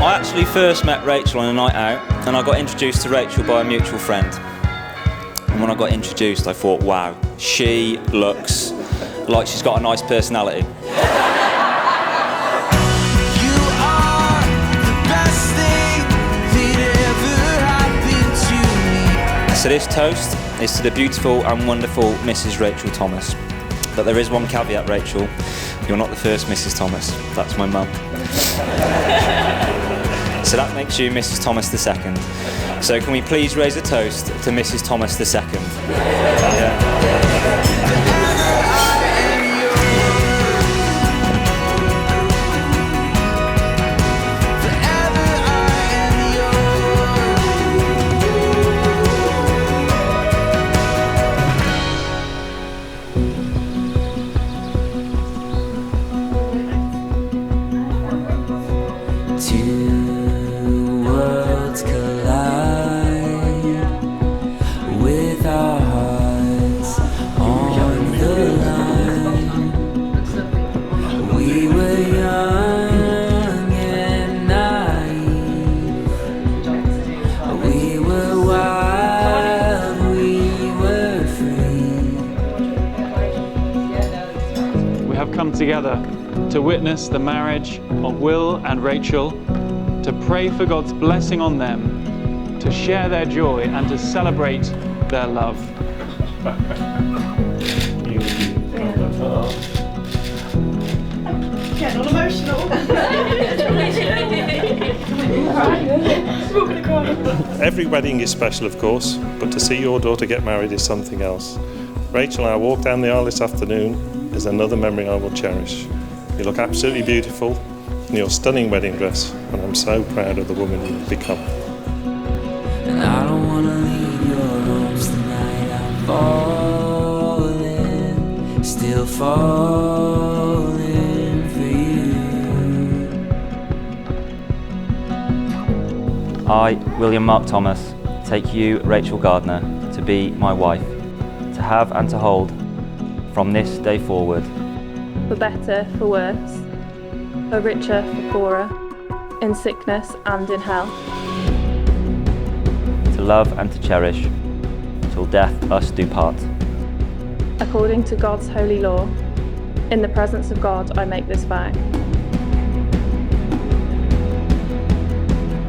I actually first met Rachel on a night out, and I got introduced to Rachel by a mutual friend. And when I got introduced, I thought, wow, she looks like she's got a nice personality. So this toast is to the beautiful and wonderful Mrs. Rachel Thomas. But there is one caveat, Rachel. You're not the first Mrs. Thomas. That's my mum. So that makes you Mrs. Thomas II. So can we please raise a toast to Mrs. Thomas II? Yeah. Two worlds collide with our hearts on the line. We were young and naive. We were wild, we were free. We have come together to witness the marriage of Will and Rachel, to pray for God's blessing on them, to share their joy and to celebrate their love. Getting all emotional. Every wedding is special, of course, but to see your daughter get married is something else. Rachel and I walked down the aisle this afternoon is another memory I will cherish. You look absolutely beautiful in your stunning wedding dress, and I'm so proud of the woman you've become. And I don't wanna leave your arms tonight. I'm falling, still falling for you. I, William Mark Thomas, take you, Rachel Gardner, to be my wife, to have and to hold from this day forward. For better, for worse, for richer, for poorer, in sickness and in health. To love and to cherish, till death us do part. According to God's holy law, in the presence of God I make this vow.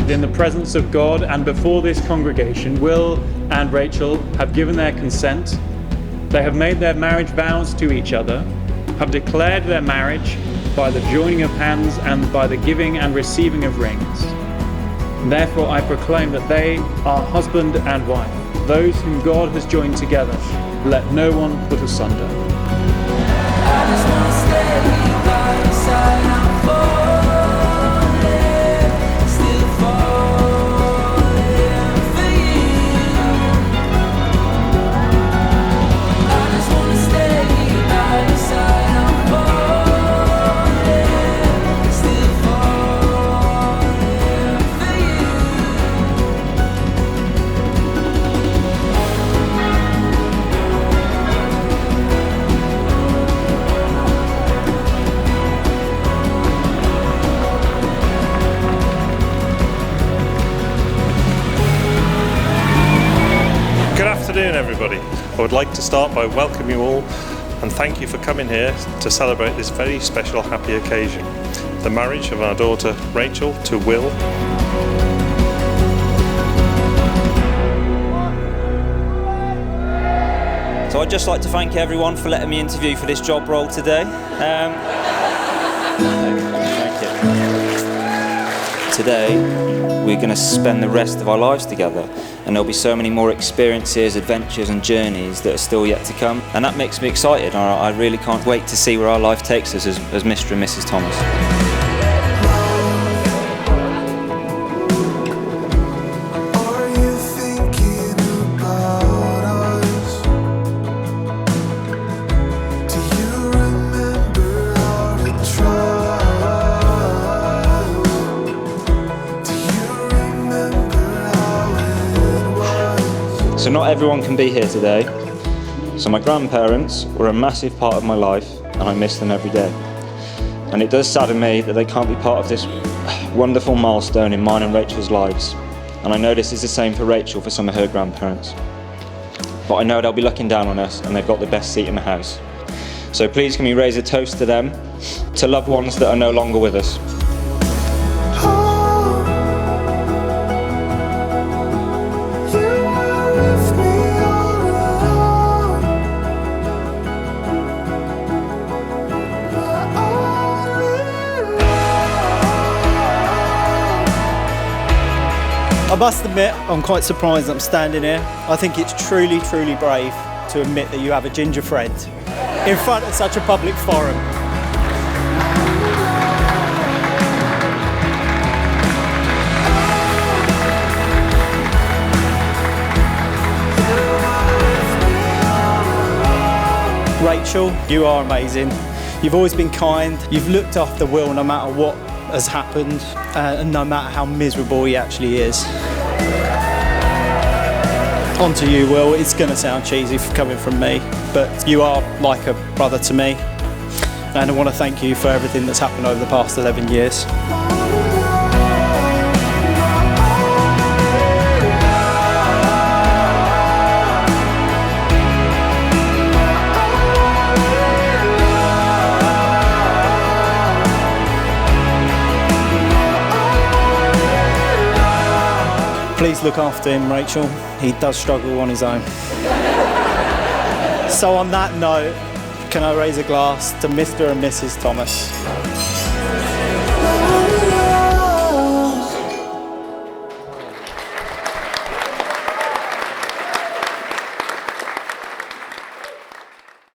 In the presence of God and before this congregation, Will and Rachel have given their consent. They have made their marriage vows to each other, have declared their marriage by the joining of hands and by the giving and receiving of rings. And therefore I proclaim that they are husband and wife, those whom God has joined together. Let no one put asunder. I just wanna stay by your side. I'm falling, still falling for you. I just wanna stay by your side. I'm falling, still falling for you. Good afternoon, everybody. I would like to start by welcoming you all and thank you for coming here to celebrate this very special happy occasion, the marriage of our daughter Rachel to Will. So I'd just like to thank everyone for letting me interview for this job role today. Thank you. Today, we're going to spend the rest of our lives together, and there'll be so many more experiences, adventures and journeys that are still yet to come, and that makes me excited. I really can't wait to see where our life takes us as Mr. and Mrs. Thomas. So not everyone can be here today. So my grandparents were a massive part of my life, and I miss them every day. And it does sadden me that they can't be part of this wonderful milestone in mine and Rachel's lives. And I know this is the same for Rachel, for some of her grandparents. But I know they'll be looking down on us and they've got the best seat in the house. So please can we raise a toast to them, to loved ones that are no longer with us. I must admit, I'm quite surprised I'm standing here. I think it's truly, truly brave to admit that you have a ginger friend in front of such a public forum. Rachel, you are amazing. You've always been kind. You've looked after Will no matter what has happened, and no matter how miserable he actually is. On to you, Will. It's going to sound cheesy coming from me, but you are like a brother to me, and I want to thank you for everything that's happened over the past 11 years. Please look after him, Rachel. He does struggle on his own. So on that note, can I raise a glass to Mr. and Mrs. Thomas?